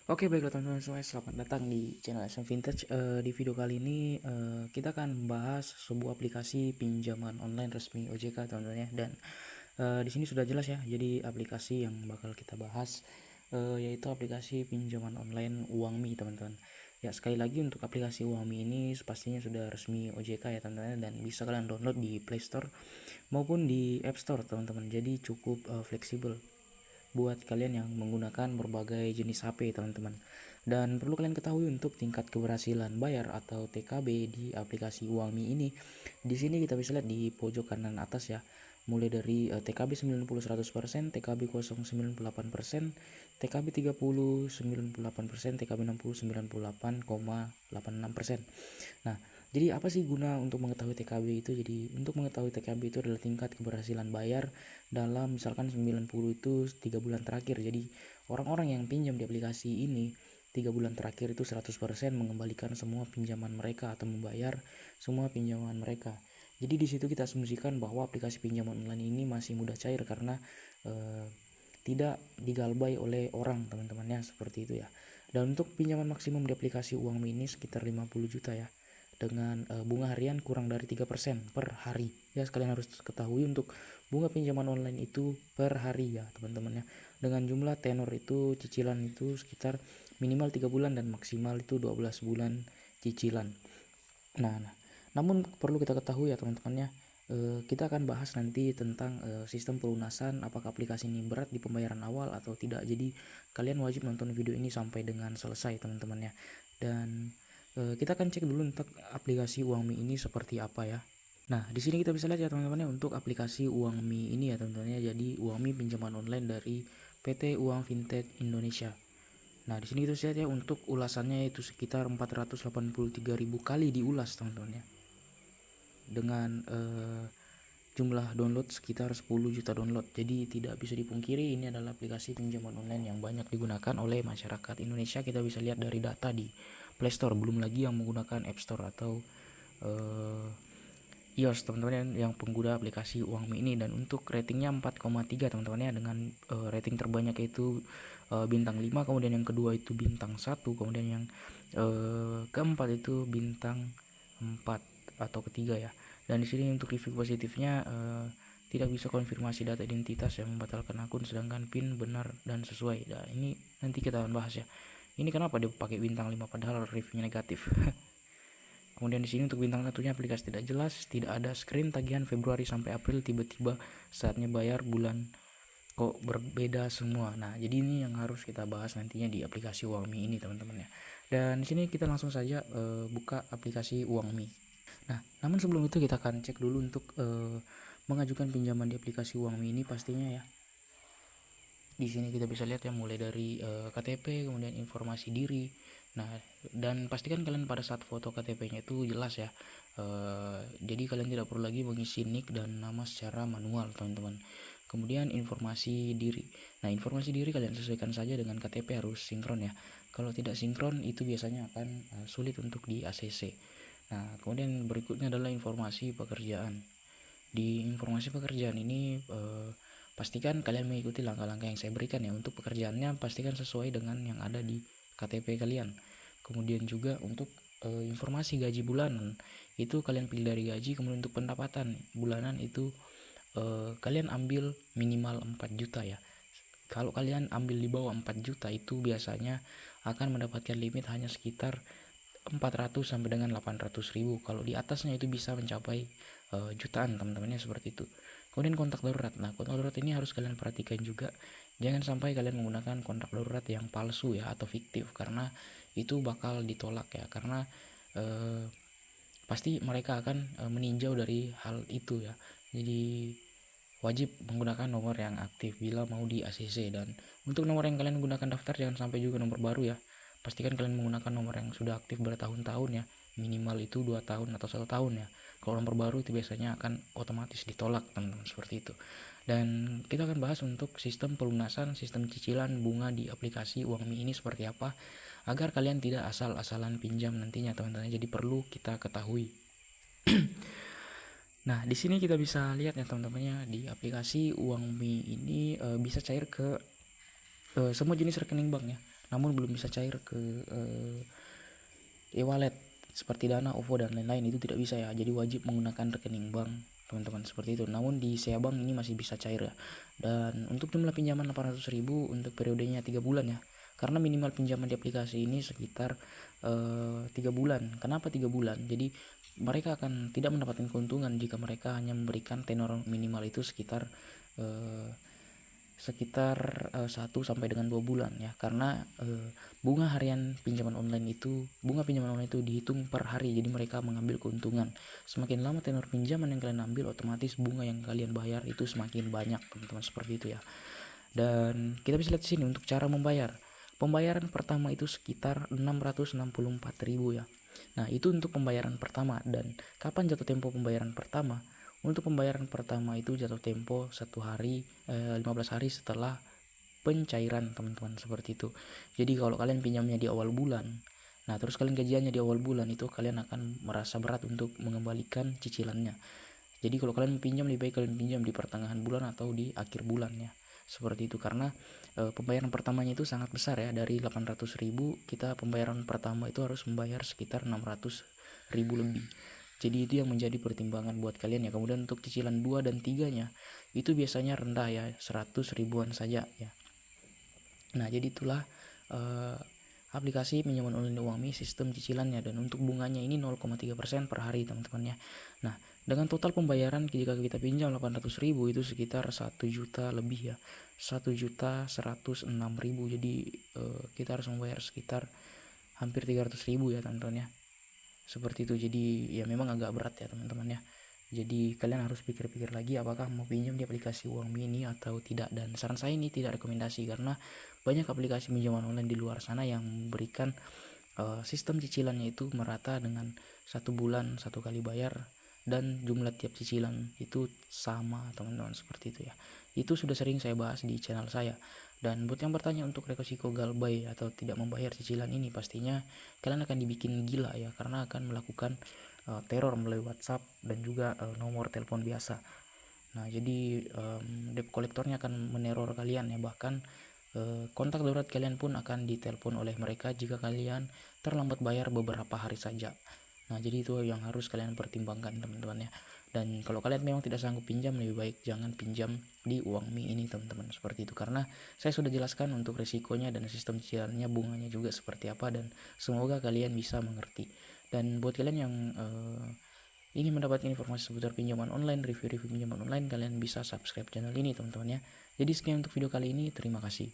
Oke, baiklah teman-teman semua, selamat datang di channel SM Vintage. Di video kali ini kita akan membahas sebuah aplikasi pinjaman online resmi OJK teman-teman ya. Dan di sini sudah jelas ya. Jadi aplikasi yang bakal kita bahas yaitu aplikasi pinjaman online Uangmi teman-teman. Ya, sekali lagi untuk aplikasi Uangmi ini pastinya sudah resmi OJK ya teman-teman, dan bisa kalian download di Play Store maupun di App Store teman-teman. Jadi cukup fleksibel buat kalian yang menggunakan berbagai jenis HP teman-teman. Dan perlu kalian ketahui untuk tingkat keberhasilan bayar atau TKB di aplikasi Uangmi ini. Di sini kita bisa lihat di pojok kanan atas ya. Mulai dari TKB 90-100%, TKB 0-98%, TKB 30-98%, TKB 60-98,86%. Nah, jadi apa sih guna untuk mengetahui TKB itu? Jadi untuk mengetahui TKB itu adalah tingkat keberhasilan bayar dalam misalkan 90 itu 3 bulan terakhir. Jadi orang-orang yang pinjam di aplikasi ini 3 bulan terakhir itu 100% mengembalikan semua pinjaman mereka atau membayar semua pinjaman mereka. Jadi di situ kita asumsikan bahwa aplikasi pinjaman online ini masih mudah cair karena tidak digalbai oleh orang teman-temannya, seperti itu ya. Dan untuk pinjaman maksimum di aplikasi Uangmi ini sekitar 50 juta ya, dengan bunga harian kurang dari 3% per hari ya. Sekalian harus ketahui untuk bunga pinjaman online itu per hari ya teman-teman ya, dengan jumlah tenor itu cicilan itu sekitar minimal 3 bulan dan maksimal itu 12 bulan cicilan. Nah, namun perlu kita ketahui ya teman-teman ya, kita akan bahas nanti tentang sistem pelunasan, apakah aplikasi ini berat di pembayaran awal atau tidak. Jadi kalian wajib nonton video ini sampai dengan selesai teman-teman ya. Dan kita akan cek dulu untuk aplikasi Uangmi ini seperti apa ya. Nah, di sini kita bisa lihat ya teman-teman ya, untuk aplikasi Uangmi ini ya teman-teman ya. Jadi Uangmi pinjaman online dari PT Uang Vintage Indonesia. Nah, di sini kita lihat ya, untuk ulasannya itu sekitar 483.000 kali diulas teman-teman ya. Dengan jumlah download sekitar 10 juta download. Jadi tidak bisa dipungkiri ini adalah aplikasi pinjaman online yang banyak digunakan oleh masyarakat Indonesia. Kita bisa lihat dari data di Play Store, belum lagi yang menggunakan App Store atau iOS teman-teman yang pengguna aplikasi Uangmi ini. Dan untuk ratingnya 4,3 teman-teman ya, dengan rating terbanyak itu bintang 5, kemudian yang kedua itu bintang 1, kemudian yang keempat itu bintang 4 atau ketiga ya. Dan di sini untuk review positifnya tidak bisa konfirmasi data identitas yang membatalkan akun, sedangkan PIN benar dan sesuai. Nah, ini nanti kita akan bahas ya. Ini kenapa dia pakai bintang 5 padahal reviewnya negatif. Kemudian di sini untuk bintang satunya aplikasi tidak jelas, tidak ada screen tagihan Februari sampai April, tiba-tiba saatnya bayar bulan kok berbeda semua. Nah, jadi ini yang harus kita bahas nantinya di aplikasi Uangmi ini teman-teman ya. Dan di sini kita langsung saja buka aplikasi Uangmi. Nah, namun sebelum itu kita akan cek dulu untuk mengajukan pinjaman di aplikasi Uangmi ini pastinya ya. Di sini kita bisa lihat ya, mulai dari KTP, kemudian informasi diri. Nah, dan pastikan kalian pada saat foto KTP-nya itu jelas ya. Jadi kalian tidak perlu lagi mengisi nick dan nama secara manual teman-teman. Kemudian informasi diri. Nah, informasi diri kalian sesuaikan saja dengan KTP, harus sinkron ya. Kalau tidak sinkron itu biasanya akan sulit untuk di ACC. Nah, kemudian berikutnya adalah informasi pekerjaan. Di informasi pekerjaan ini pastikan kalian mengikuti langkah-langkah yang saya berikan ya. Untuk pekerjaannya pastikan sesuai dengan yang ada di KTP kalian. Kemudian juga untuk informasi gaji bulanan itu kalian pilih dari gaji. Kemudian untuk pendapatan bulanan itu kalian ambil minimal 4 juta ya. Kalau kalian ambil di bawah 4 juta itu biasanya akan mendapatkan limit hanya sekitar 400 sampai dengan 800 ribu. Kalau di atasnya itu bisa mencapai jutaan teman-temannya, seperti itu. Kemudian kontak darurat. Nah, kontak darurat ini harus kalian perhatikan juga. Jangan sampai kalian menggunakan kontak darurat yang palsu ya atau fiktif, karena itu bakal ditolak ya. Karena pasti mereka akan meninjau dari hal itu ya. Jadi wajib menggunakan nomor yang aktif bila mau di ACC. Dan untuk nomor yang kalian gunakan daftar jangan sampai juga nomor baru ya. Pastikan kalian menggunakan nomor yang sudah aktif bertahun-tahun ya, minimal itu 2 tahun atau 1 tahun ya. Kalau nomor baru itu biasanya akan otomatis ditolak teman-teman, seperti itu. Dan kita akan bahas untuk sistem pelunasan, sistem cicilan bunga di aplikasi Uangmi ini seperti apa, agar kalian tidak asal-asalan pinjam nantinya teman-teman. Jadi perlu kita ketahui. Nah, di sini kita bisa lihat ya teman-temannya, di aplikasi Uangmi ini bisa cair ke semua jenis rekening bank ya. namun belum bisa cair ke e-wallet seperti Dana, OVO dan lain-lain, itu tidak bisa ya. Jadi wajib menggunakan rekening bank teman-teman, seperti itu. Namun di SEA Bank ini masih bisa cair ya. Dan untuk jumlah pinjaman 800.000 untuk periodenya 3 bulan ya. Karena minimal pinjaman di aplikasi ini sekitar 3 bulan. Kenapa 3 bulan? Jadi mereka akan tidak mendapatkan keuntungan jika mereka hanya memberikan tenor minimal itu sekitar 1 sampai dengan 2 bulan ya, karena bunga pinjaman online itu dihitung per hari, jadi mereka mengambil keuntungan. Semakin lama tenor pinjaman yang kalian ambil, otomatis bunga yang kalian bayar itu semakin banyak teman-teman, seperti itu ya. Dan kita bisa lihat di sini untuk cara membayar. Pembayaran pertama itu sekitar 664.000 ya. Nah, itu untuk pembayaran pertama. Dan kapan jatuh tempo pembayaran pertama? Untuk pembayaran pertama itu jatuh tempo 15 hari setelah pencairan teman-teman, seperti itu. Jadi kalau kalian pinjamnya di awal bulan, nah terus kalian gajiannya di awal bulan, itu kalian akan merasa berat untuk mengembalikan cicilannya. Jadi kalau kalian pinjam, lebih baik kalian pinjam di pertengahan bulan atau di akhir bulan ya, seperti itu. Karena pembayaran pertamanya itu sangat besar ya, dari 800.000 kita pembayaran pertama itu harus membayar sekitar 600.000 lebih. Jadi itu yang menjadi pertimbangan buat kalian ya. Kemudian untuk cicilan 2 dan 3-nya itu biasanya rendah ya, 100 ribuan saja ya. Nah, jadi itulah aplikasi pinjaman online UAMI sistem cicilannya, dan untuk bunganya ini 0,3% per hari teman-teman ya. Nah, dengan total pembayaran jika kita pinjam 800.000 itu sekitar 1 juta lebih ya, 1.106.000. Jadi kita harus membayar sekitar hampir 300.000 ya teman-teman ya, seperti itu. Jadi ya memang agak berat ya teman-teman ya. Jadi kalian harus pikir-pikir lagi apakah mau pinjam di aplikasi UAMI ini atau tidak. Dan saran saya ini tidak rekomendasi, karena banyak aplikasi pinjaman online di luar sana yang memberikan sistem cicilannya itu merata dengan 1 bulan 1 kali bayar, dan jumlah tiap cicilan itu sama teman-teman, seperti itu ya. Itu sudah sering saya bahas di channel saya. Dan buat yang bertanya untuk resiko galbay atau tidak membayar cicilan ini, pastinya kalian akan dibikin gila ya, karena akan melakukan teror melalui WhatsApp dan juga nomor telepon biasa. Nah, jadi debt kolektornya akan meneror kalian ya, bahkan kontak darurat kalian pun akan ditelepon oleh mereka jika kalian terlambat bayar beberapa hari saja. Nah, jadi itu yang harus kalian pertimbangkan teman-teman ya. Dan kalau kalian memang tidak sanggup pinjam, lebih baik jangan pinjam di UAMI ini teman-teman, seperti itu. Karena saya sudah jelaskan untuk resikonya dan sistem cicilannya, bunganya juga seperti apa, dan semoga kalian bisa mengerti. Dan buat kalian yang ingin mendapatkan informasi seputar pinjaman online, review-review pinjaman online, kalian bisa subscribe channel ini teman-teman ya. Jadi sekian untuk video kali ini, terima kasih.